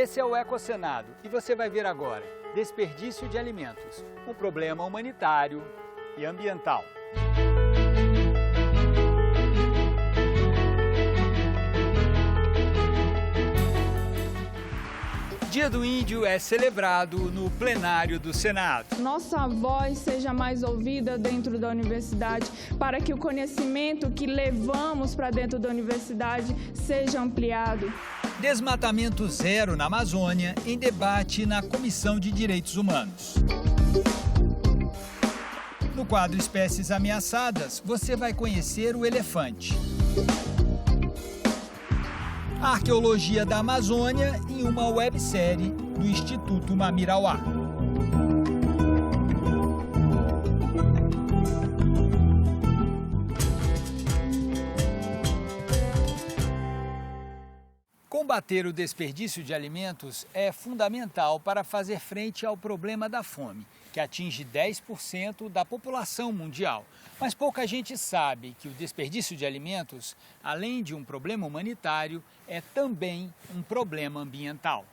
Esse é o Ecocenado e você vai ver agora desperdício de alimentos, um problema humanitário e ambiental. Dia do Índio é celebrado no plenário do Senado. Nossa voz seja mais ouvida dentro da universidade, para que o conhecimento que levamos para dentro da universidade seja ampliado. Desmatamento zero na Amazônia em debate na Comissão de Direitos Humanos. No quadro Espécies Ameaçadas, você vai conhecer o elefante. A arqueologia da Amazônia em uma websérie do Instituto Mamirauá. Combater o desperdício de alimentos é fundamental para fazer frente ao problema da fome, que atinge 10% da população mundial. Mas pouca gente sabe que o desperdício de alimentos, além de um problema humanitário, é também um problema ambiental.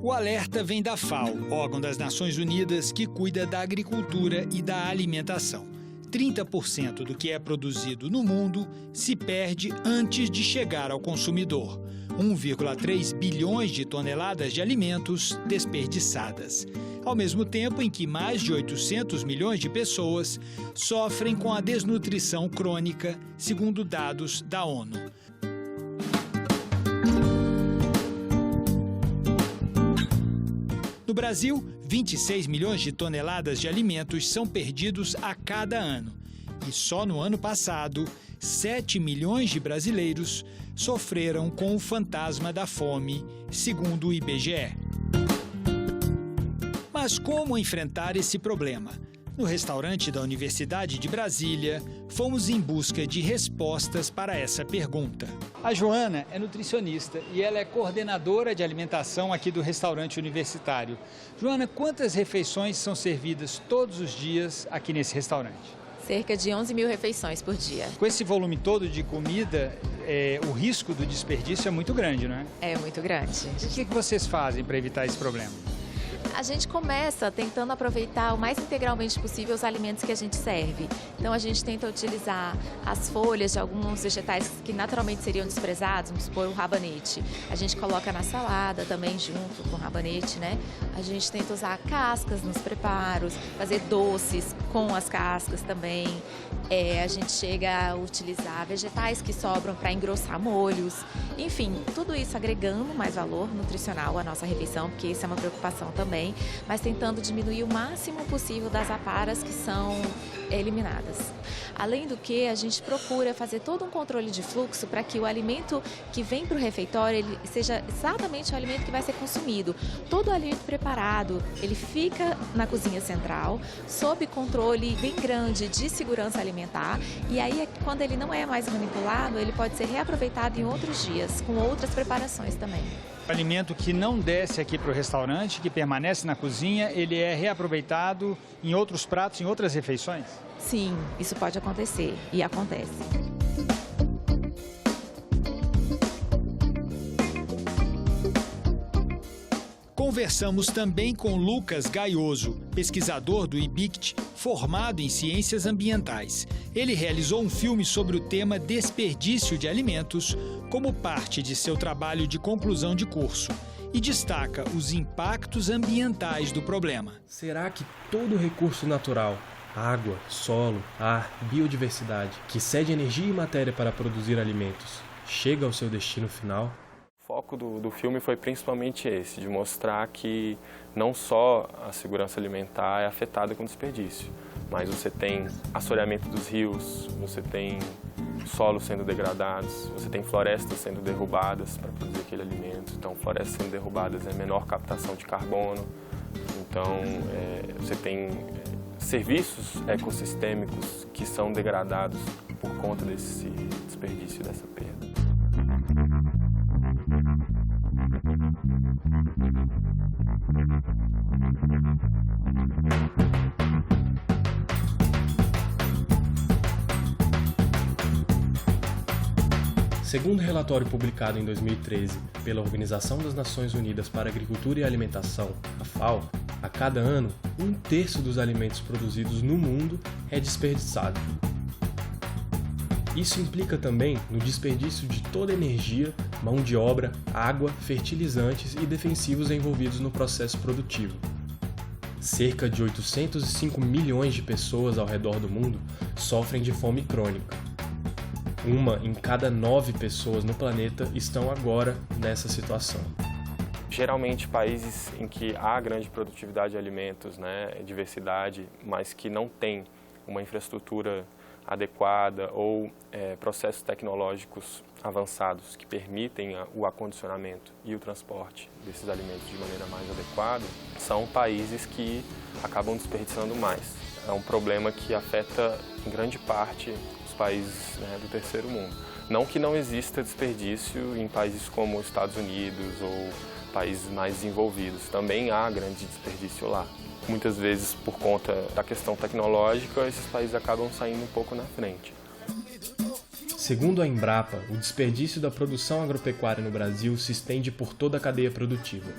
O alerta vem da FAO, órgão das Nações Unidas que cuida da agricultura e da alimentação. 30% do que é produzido no mundo se perde antes de chegar ao consumidor. 1,3 bilhões de toneladas de alimentos desperdiçadas. Ao mesmo tempo em que mais de 800 milhões de pessoas sofrem com a desnutrição crônica, segundo dados da ONU. No Brasil, 26 milhões de toneladas de alimentos são perdidos a cada ano. E só no ano passado, 7 milhões de brasileiros sofreram com o fantasma da fome, segundo o IBGE. Mas como enfrentar esse problema? No restaurante da Universidade de Brasília, fomos em busca de respostas para essa pergunta. A Joana é nutricionista e ela é coordenadora de alimentação aqui do restaurante universitário. Joana, quantas refeições são servidas todos os dias aqui nesse restaurante? Cerca de 11 mil refeições por dia. Com esse volume todo de comida, o risco do desperdício é muito grande, não é? É muito grande. O que vocês fazem para evitar esse problema? A gente começa tentando aproveitar o mais integralmente possível os alimentos que a gente serve. Então a gente tenta utilizar as folhas de alguns vegetais que naturalmente seriam desprezados, vamos supor o rabanete. A gente coloca na salada também junto com o rabanete, né? A gente tenta usar cascas nos preparos, fazer doces com as cascas também. A gente chega a utilizar vegetais que sobram para engrossar molhos. Enfim, tudo isso agregando mais valor nutricional à nossa refeição, porque isso é uma preocupação também, mas tentando diminuir o máximo possível das aparas que são eliminadas. Além do que, a gente procura fazer todo um controle de fluxo para que o alimento que vem para o refeitório ele seja exatamente o alimento que vai ser consumido. Todo o alimento preparado, ele fica na cozinha central, sob controle bem grande de segurança alimentar, e aí quando ele não é mais manipulado, ele pode ser reaproveitado em outros dias, com outras preparações também. O alimento que não desce aqui para o restaurante, que permanece na cozinha, ele é reaproveitado em outros pratos, em outras refeições? Sim, isso pode acontecer e acontece. Conversamos também com Lucas Gaioso, pesquisador do IBICT, formado em ciências ambientais. Ele realizou um filme sobre o tema desperdício de alimentos como parte de seu trabalho de conclusão de curso e destaca os impactos ambientais do problema. Será que todo recurso natural, água, solo, ar, biodiversidade, que cede energia e matéria para produzir alimentos, chega ao seu destino final? O foco do filme foi principalmente esse, de mostrar que não só a segurança alimentar é afetada com desperdício, mas você tem assoreamento dos rios, você tem solos sendo degradados, você tem florestas sendo derrubadas para produzir aquele alimento. Então, florestas sendo derrubadas é menor captação de carbono. Então, você tem serviços ecossistêmicos que são degradados por conta desse desperdício, dessa perda. Segundo o relatório publicado em 2013 pela Organização das Nações Unidas para a Agricultura e Alimentação, a FAO, a cada ano, 1/3 dos alimentos produzidos no mundo é desperdiçado. Isso implica também no desperdício de toda a energia, mão de obra, água, fertilizantes e defensivos envolvidos no processo produtivo. Cerca de 805 milhões de pessoas ao redor do mundo sofrem de fome crônica. 1 em cada 9 pessoas no planeta estão agora nessa situação. Geralmente, países em que há grande produtividade de alimentos, diversidade, mas que não tem uma infraestrutura adequada ou processos tecnológicos avançados que permitem o acondicionamento e o transporte desses alimentos de maneira mais adequada, são países que acabam desperdiçando mais. É um problema que afeta em grande parte os países do terceiro mundo. Não que não exista desperdício em países como os Estados Unidos ou países mais desenvolvidos, também há grande desperdício lá. Muitas vezes, por conta da questão tecnológica, esses países acabam saindo um pouco na frente. Segundo a Embrapa, o desperdício da produção agropecuária no Brasil se estende por toda a cadeia produtiva,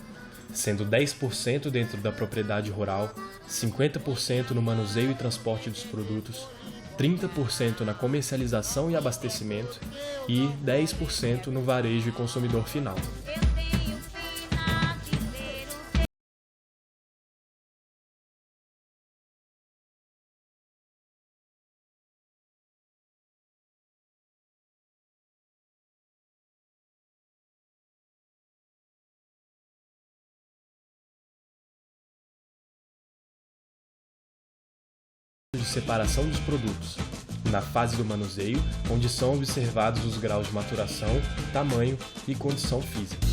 sendo 10% dentro da propriedade rural, 50% no manuseio e transporte dos produtos, 30% na comercialização e abastecimento e 10% no varejo e consumidor final. De separação dos produtos, na fase do manuseio, onde são observados os graus de maturação, tamanho e condição física.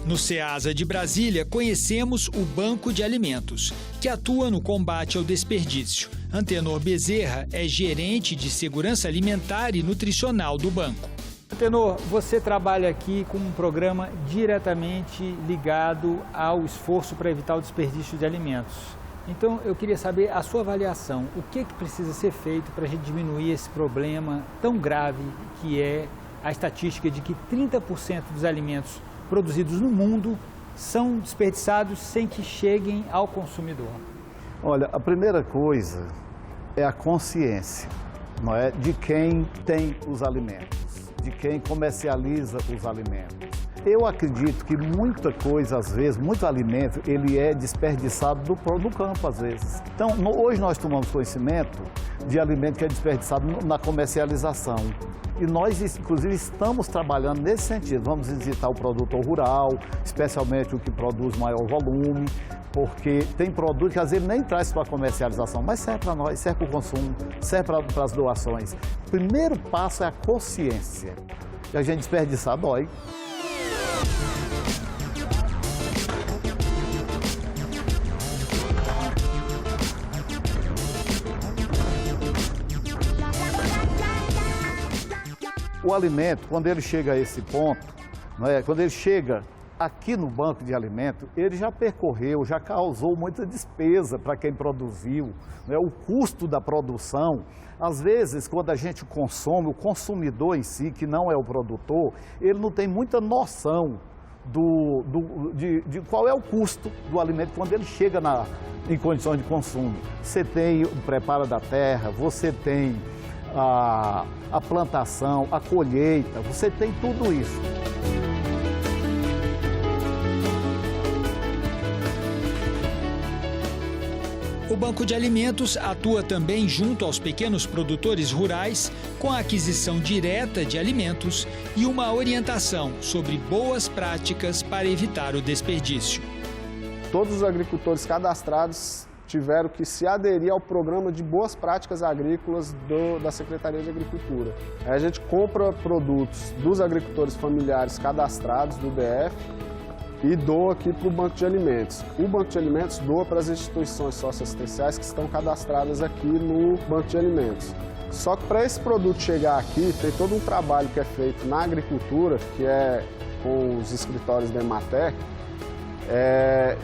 No Ceasa de Brasília, conhecemos o Banco de Alimentos, que atua no combate ao desperdício. Antenor Bezerra é gerente de segurança alimentar e nutricional do banco. Antenor, você trabalha aqui com um programa diretamente ligado ao esforço para evitar o desperdício de alimentos. Então, eu queria saber a sua avaliação. O que precisa ser feito para a gente diminuir esse problema tão grave que é a estatística de que 30% dos alimentos produzidos no mundo são desperdiçados sem que cheguem ao consumidor? Olha, a primeira coisa é a consciência, não é, de quem tem os alimentos, de quem comercializa os alimentos. Eu acredito que muita coisa, às vezes, muito alimento, ele é desperdiçado no campo, às vezes. Então, hoje nós tomamos conhecimento de alimento que é desperdiçado na comercialização. E nós, inclusive, estamos trabalhando nesse sentido. Vamos visitar o produtor rural, especialmente o que produz maior volume, porque tem produto que às vezes nem traz para a comercialização, mas serve para nós, serve para o consumo, serve para as doações. O primeiro passo é a consciência. E a gente desperdiçar dói. O alimento, quando ele chega a esse ponto, quando ele chega aqui no banco de alimento, ele já percorreu, já causou muita despesa para quem produziu. O custo da produção, às vezes, quando a gente consome, o consumidor em si, que não é o produtor, ele não tem muita noção de qual é o custo do alimento quando ele chega em condições de consumo. Você tem o preparo da terra, você tem a plantação, a colheita, você tem tudo isso. O Banco de Alimentos atua também junto aos pequenos produtores rurais com a aquisição direta de alimentos e uma orientação sobre boas práticas para evitar o desperdício. Todos os agricultores cadastrados tiveram que se aderir ao programa de boas práticas agrícolas da Secretaria de Agricultura. A gente compra produtos dos agricultores familiares cadastrados do DF e doa aqui para o Banco de Alimentos. O Banco de Alimentos doa para as instituições socioassistenciais que estão cadastradas aqui no Banco de Alimentos. Só que para esse produto chegar aqui, tem todo um trabalho que é feito na agricultura, que é com os escritórios da Emater,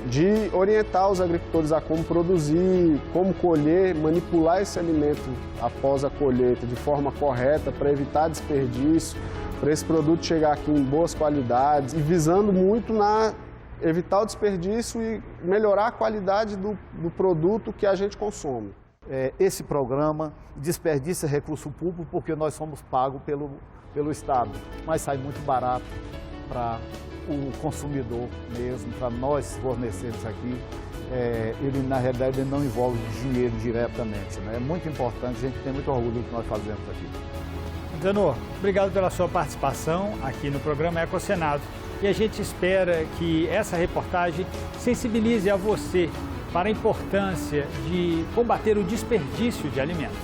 de orientar os agricultores a como produzir, como colher, manipular esse alimento após a colheita de forma correta para evitar desperdício, para esse produto chegar aqui em boas qualidades e visando muito evitar o desperdício e melhorar a qualidade do produto que a gente consome. Esse programa desperdiça recurso público porque nós somos pagos pelo Estado, mas sai muito barato para o consumidor mesmo, para nós fornecermos aqui. Ele, na realidade, ele não envolve dinheiro diretamente, né? É muito importante, a gente tem muito orgulho do que nós fazemos aqui. Zanor, obrigado pela sua participação aqui no programa Ecocenado. E a gente espera que essa reportagem sensibilize a você para a importância de combater o desperdício de alimentos.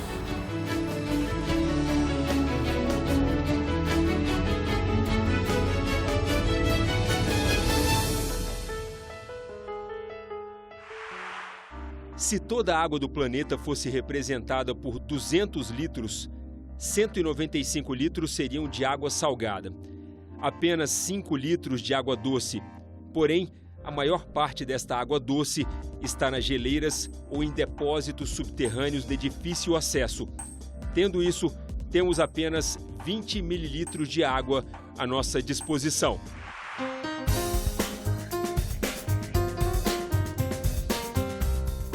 Se toda a água do planeta fosse representada por 200 litros, 195 litros seriam de água salgada. Apenas 5 litros de água doce. Porém, a maior parte desta água doce está nas geleiras ou em depósitos subterrâneos de difícil acesso. Tendo isso, temos apenas 20 mililitros de água à nossa disposição.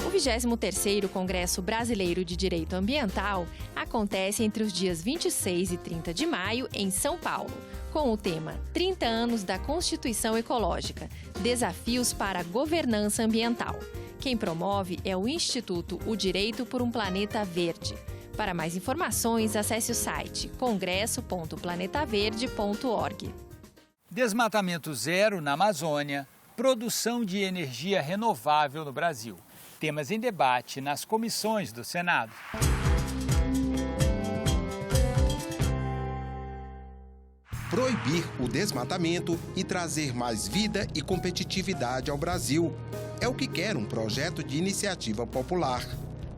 O 23º Congresso Brasileiro de Direito Ambiental acontece entre os dias 26 e 30 de maio em São Paulo, com o tema 30 anos da Constituição Ecológica, desafios para a governança ambiental. Quem promove é o Instituto O Direito por um Planeta Verde. Para mais informações, acesse o site congresso.planetaverde.org. Desmatamento zero na Amazônia, produção de energia renovável no Brasil. Temas em debate nas comissões do Senado. Proibir o desmatamento e trazer mais vida e competitividade ao Brasil. É o que quer um projeto de iniciativa popular.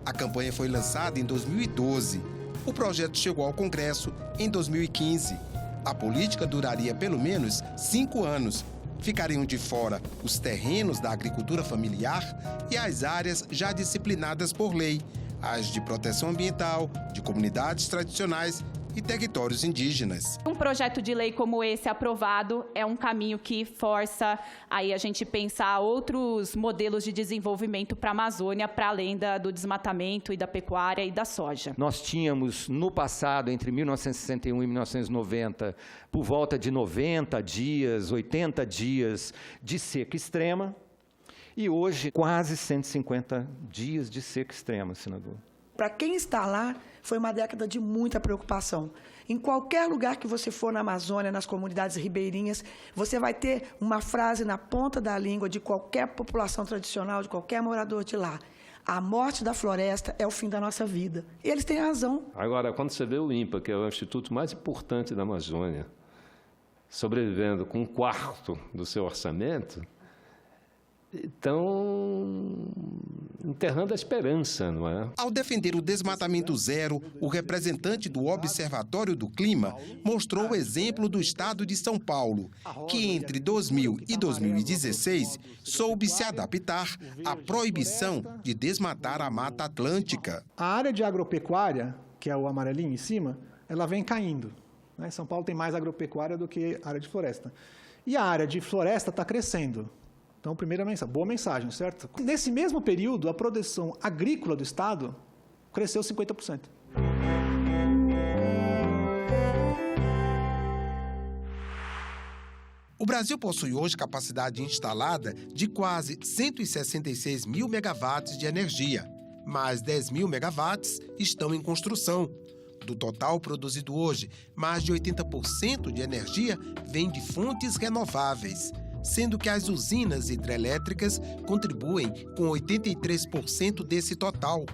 A campanha foi lançada em 2012. O projeto chegou ao Congresso em 2015. A política duraria pelo menos 5 anos. Ficariam de fora os terrenos da agricultura familiar e as áreas já disciplinadas por lei, as de proteção ambiental, de comunidades tradicionais e territórios indígenas. Um projeto de lei como esse aprovado é um caminho que força aí a gente pensar outros modelos de desenvolvimento para a Amazônia, para além do desmatamento e da pecuária e da soja. Nós tínhamos no passado, entre 1961 e 1990, por volta de 90 dias, 80 dias de seca extrema, e hoje quase 150 dias de seca extrema, senador. Para quem está lá, foi uma década de muita preocupação. Em qualquer lugar que você for na Amazônia, nas comunidades ribeirinhas, você vai ter uma frase na ponta da língua de qualquer população tradicional, de qualquer morador de lá. A morte da floresta é o fim da nossa vida. E eles têm razão. Agora, quando você vê o INPA, que é o instituto mais importante da Amazônia, sobrevivendo com 1/4 do seu orçamento, estão enterrando a esperança, não é? Ao defender o desmatamento zero, o representante do Observatório do Clima mostrou o exemplo do estado de São Paulo, que entre 2000 e 2016 soube se adaptar à proibição de desmatar a Mata Atlântica. A área de agropecuária, que é o amarelinho em cima, ela vem caindo. Né? São Paulo tem mais agropecuária do que área de floresta. E a área de floresta está crescendo. Então, primeira mensagem, boa mensagem, certo? Nesse mesmo período, a produção agrícola do Estado cresceu 50%. O Brasil possui hoje capacidade instalada de quase 166 mil megawatts de energia. Mais 10 mil megawatts estão em construção. Do total produzido hoje, mais de 80% de energia vem de fontes renováveis, sendo que as usinas hidrelétricas contribuem com 83% desse total.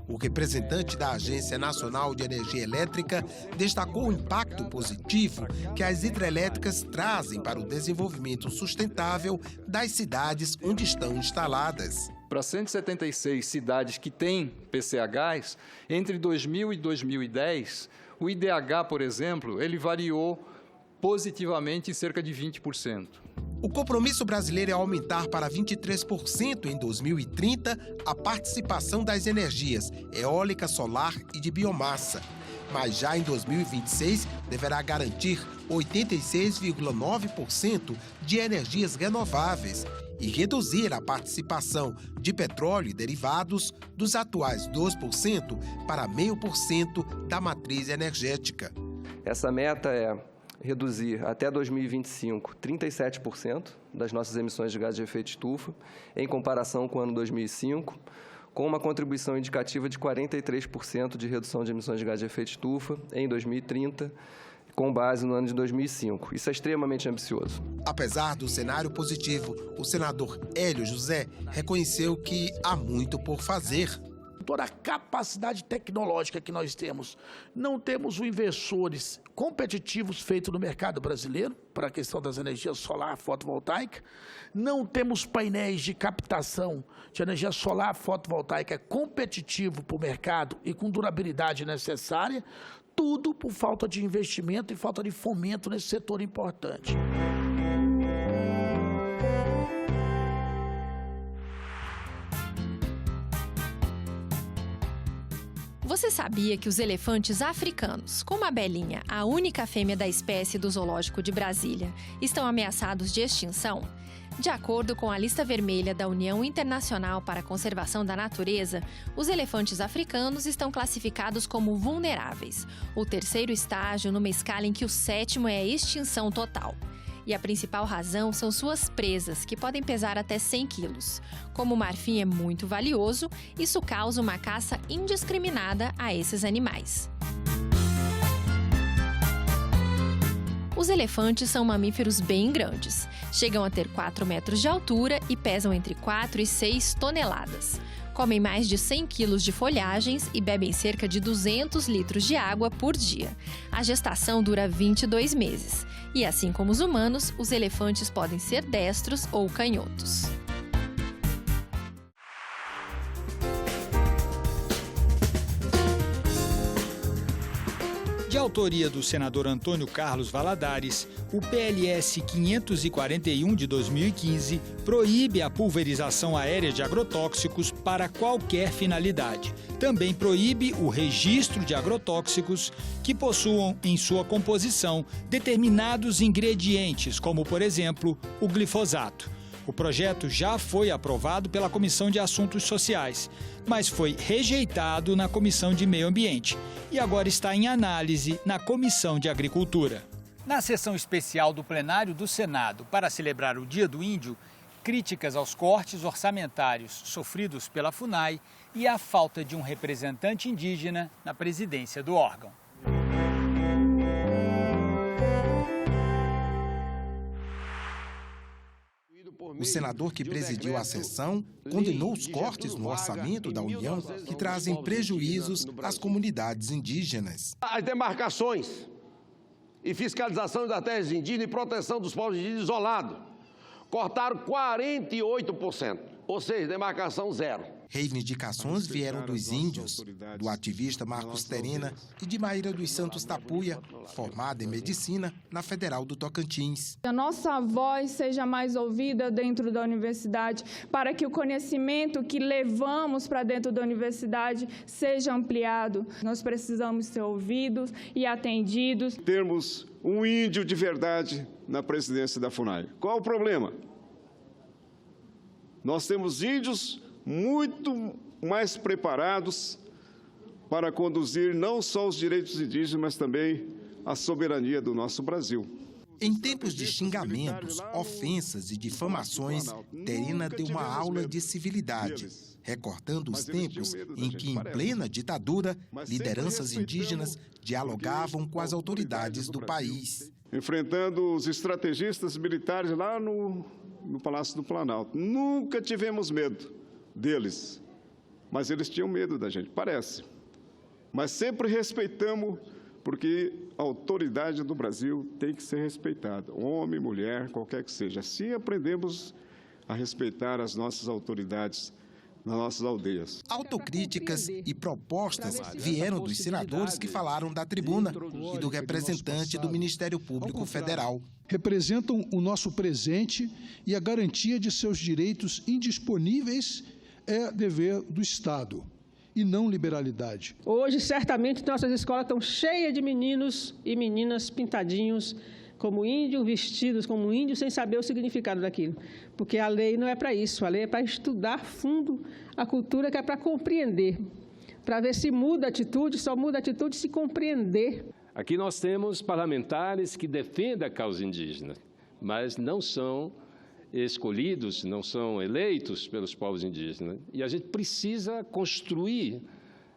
O representante da Agência Nacional de Energia Elétrica destacou o impacto positivo que as hidrelétricas trazem para o desenvolvimento sustentável das cidades onde estão instaladas. Para 176 cidades que têm PCHs, entre 2000 e 2010, o IDH, por exemplo, ele variou positivamente em cerca de 20%. O compromisso brasileiro é aumentar para 23% em 2030 a participação das energias eólica, solar e de biomassa. Mas já em 2026 deverá garantir 86,9% de energias renováveis e reduzir a participação de petróleo e derivados dos atuais 2% para 0,5% da matriz energética. Essa meta é reduzir até 2025 37% das nossas emissões de gás de efeito estufa, em comparação com o ano 2005, com uma contribuição indicativa de 43% de redução de emissões de gás de efeito estufa em 2030, com base no ano de 2005. Isso é extremamente ambicioso. Apesar do cenário positivo, o senador Hélio José reconheceu que há muito por fazer. Toda a capacidade tecnológica que nós temos. Não temos investidores competitivos feitos no mercado brasileiro, para a questão das energias solar fotovoltaica. Não temos painéis de captação de energia solar fotovoltaica competitivo para o mercado e com durabilidade necessária. Tudo por falta de investimento e falta de fomento nesse setor importante. Você sabia que os elefantes africanos, como a Belinha, a única fêmea da espécie do Zoológico de Brasília, estão ameaçados de extinção? De acordo com a lista vermelha da União Internacional para a Conservação da Natureza, os elefantes africanos estão classificados como vulneráveis, o terceiro estágio numa escala em que o sétimo é a extinção total. E a principal razão são suas presas, que podem pesar até 100 quilos. Como o marfim é muito valioso, isso causa uma caça indiscriminada a esses animais. Os elefantes são mamíferos bem grandes. Chegam a ter 4 metros de altura e pesam entre 4 e 6 toneladas. Comem mais de 100 quilos de folhagens e bebem cerca de 200 litros de água por dia. A gestação dura 22 meses. E assim como os humanos, os elefantes podem ser destros ou canhotos. De autoria do senador Antônio Carlos Valadares, o PLS 541 de 2015 proíbe a pulverização aérea de agrotóxicos para qualquer finalidade. Também proíbe o registro de agrotóxicos que possuam em sua composição determinados ingredientes, como, por exemplo, o glifosato. O projeto já foi aprovado pela Comissão de Assuntos Sociais, mas foi rejeitado na Comissão de Meio Ambiente e agora está em análise na Comissão de Agricultura. Na sessão especial do plenário do Senado para celebrar o Dia do Índio, críticas aos cortes orçamentários sofridos pela FUNAI e a falta de um representante indígena na presidência do órgão. O senador que presidiu a sessão condenou os cortes no orçamento da União que trazem prejuízos às comunidades indígenas. As demarcações e fiscalização das terras indígenas e proteção dos povos indígenas isolados cortaram 48%, ou seja, demarcação zero. Reivindicações vieram dos índios, do ativista Marcos Terena e de Maíra dos Santos Tapuia, formada em medicina na Federal do Tocantins. A nossa voz seja mais ouvida dentro da universidade, para que o conhecimento que levamos para dentro da universidade seja ampliado. Nós precisamos ser ouvidos e atendidos. Termos um índio de verdade na presidência da FUNAI. Qual o problema? Nós temos índios muito mais preparados para conduzir não só os direitos indígenas, mas também a soberania do nosso Brasil. Em tempos de xingamentos, ofensas e difamações, Terena deu uma aula de civilidade, recortando os tempos em que, em plena ditadura, lideranças indígenas dialogavam com as autoridades do país. Enfrentando os estrategistas militares lá no Palácio do Planalto. Nunca tivemos medo deles, mas eles tinham medo da gente, parece. Mas sempre respeitamos, porque a autoridade do Brasil tem que ser respeitada, homem, mulher, qualquer que seja. Assim aprendemos a respeitar as nossas autoridades nas nossas aldeias. Autocríticas e propostas vieram dos senadores que falaram da tribuna e do representante do Ministério Público Federal. Representam o nosso presente e a garantia de seus direitos indisponíveis é dever do Estado e não liberalidade. Hoje, certamente, nossas escolas estão cheias de meninos e meninas pintadinhos como índio, vestidos como índio, sem saber o significado daquilo. Porque a lei não é para isso, a lei é para estudar a fundo a cultura, que é para compreender. Para ver se muda a atitude, só muda a atitude se compreender. Aqui nós temos parlamentares que defendem a causa indígena, mas não são escolhidos, não são eleitos pelos povos indígenas. E a gente precisa construir,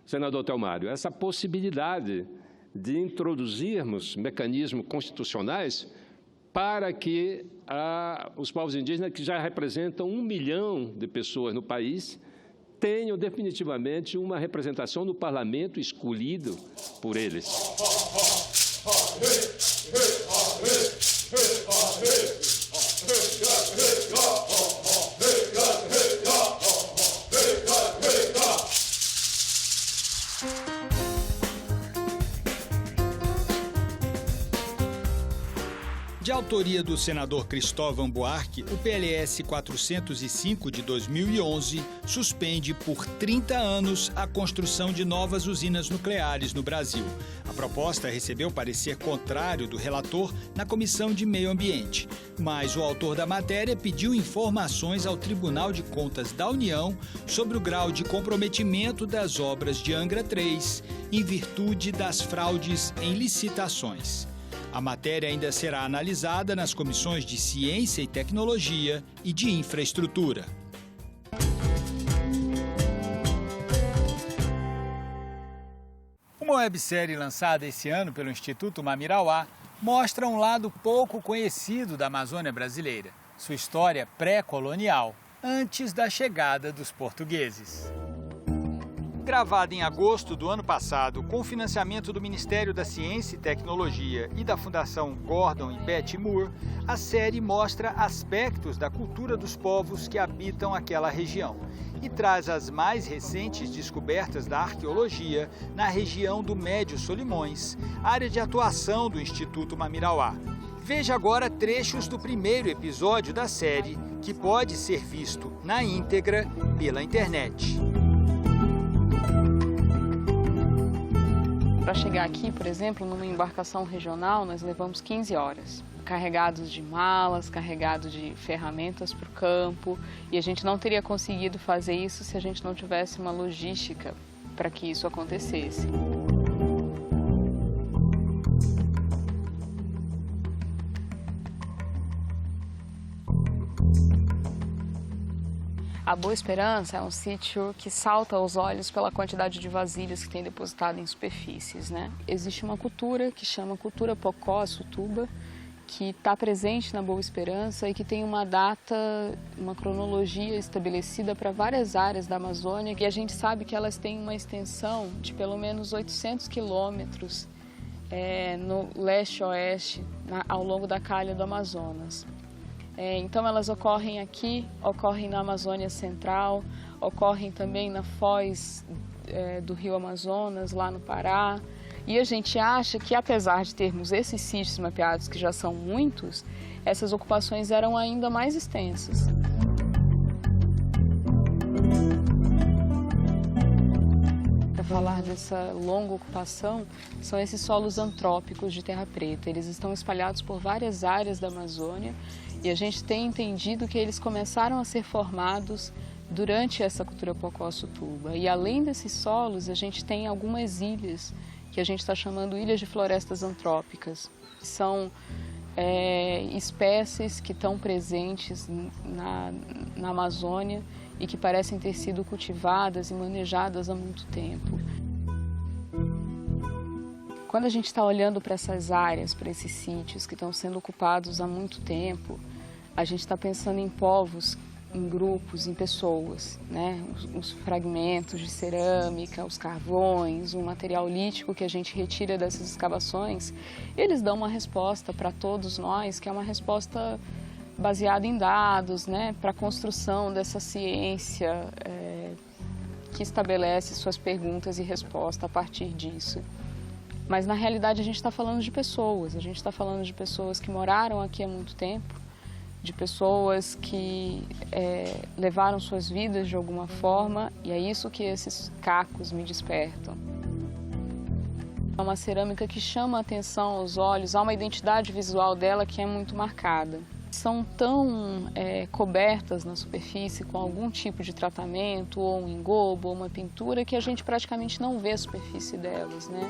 senador Telmário, essa possibilidade de introduzirmos mecanismos constitucionais para que os povos indígenas, que já representam 1 milhão de pessoas no país, tenham definitivamente uma representação no parlamento escolhido por eles. De autoria do senador Cristóvão Buarque, o PLS 405 de 2011 suspende por 30 anos a construção de novas usinas nucleares no Brasil. A proposta recebeu parecer contrário do relator na Comissão de Meio Ambiente, mas o autor da matéria pediu informações ao Tribunal de Contas da União sobre o grau de comprometimento das obras de Angra 3, em virtude das fraudes em licitações. A matéria ainda será analisada nas comissões de Ciência e Tecnologia e de Infraestrutura. Uma websérie lançada esse ano pelo Instituto Mamirauá mostra um lado pouco conhecido da Amazônia brasileira, sua história pré-colonial, antes da chegada dos portugueses. Gravada em agosto do ano passado, com financiamento do Ministério da Ciência e Tecnologia e da Fundação Gordon e Betty Moore, a série mostra aspectos da cultura dos povos que habitam aquela região e traz as mais recentes descobertas da arqueologia na região do Médio Solimões, área de atuação do Instituto Mamirauá. Veja agora trechos do primeiro episódio da série, que pode ser visto na íntegra pela internet. Para chegar aqui, por exemplo, numa embarcação regional, nós levamos 15 horas, carregados de malas, carregados de ferramentas para o campo, e a gente não teria conseguido fazer isso se a gente não tivesse uma logística para que isso acontecesse. A Boa Esperança é um sítio que salta aos olhos pela quantidade de vasilhas que tem depositado em superfícies, né? Existe uma cultura que chama cultura Pocó-Açutuba, que está presente na Boa Esperança e que tem uma data, uma cronologia estabelecida para várias áreas da Amazônia, e a gente sabe que elas têm uma extensão de pelo menos 800 quilômetros no leste-oeste, ao longo da calha do Amazonas. Então elas ocorrem aqui, ocorrem na Amazônia Central, ocorrem também na foz do Rio Amazonas, lá no Pará. E a gente acha que, apesar de termos esses sítios mapeados, que já são muitos, essas ocupações eram ainda mais extensas. Para falar dessa longa ocupação, são esses solos antrópicos de terra preta. Eles estão espalhados por várias áreas da Amazônia e a gente tem entendido que eles começaram a ser formados durante essa cultura Pocó-Açutuba. E além desses solos, a gente tem algumas ilhas que a gente está chamando ilhas de florestas antrópicas. São espécies que estão presentes na Amazônia e que parecem ter sido cultivadas e manejadas há muito tempo. Quando a gente está olhando para essas áreas, para esses sítios que estão sendo ocupados há muito tempo, a gente está pensando em povos, em grupos, em pessoas, né? Os fragmentos de cerâmica, os carvões, o material lítico que a gente retira dessas escavações, eles dão uma resposta para todos nós, que é uma resposta baseada em dados, né? Para a construção dessa ciência que estabelece suas perguntas e respostas a partir disso. Mas, na realidade, a gente está falando de pessoas. A gente está falando de pessoas que moraram aqui há muito tempo, de pessoas que levaram suas vidas de alguma forma, e é isso que esses cacos me despertam. É uma cerâmica que chama a atenção aos olhos, há uma identidade visual dela que é muito marcada. São tão cobertas na superfície com algum tipo de tratamento, ou um engobo, ou uma pintura, que a gente praticamente não vê a superfície delas, né?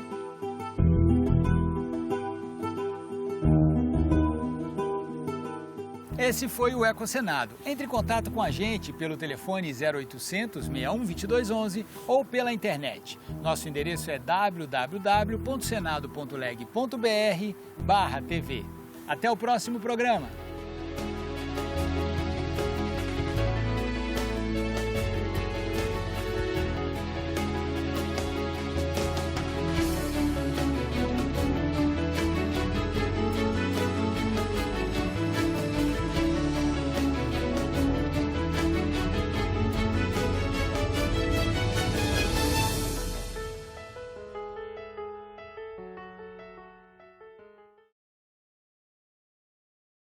Esse foi o Ecosenado. Entre em contato com a gente pelo telefone 0800 61 2211 ou pela internet. Nosso endereço é www.senado.leg.br/tv. Até o próximo programa.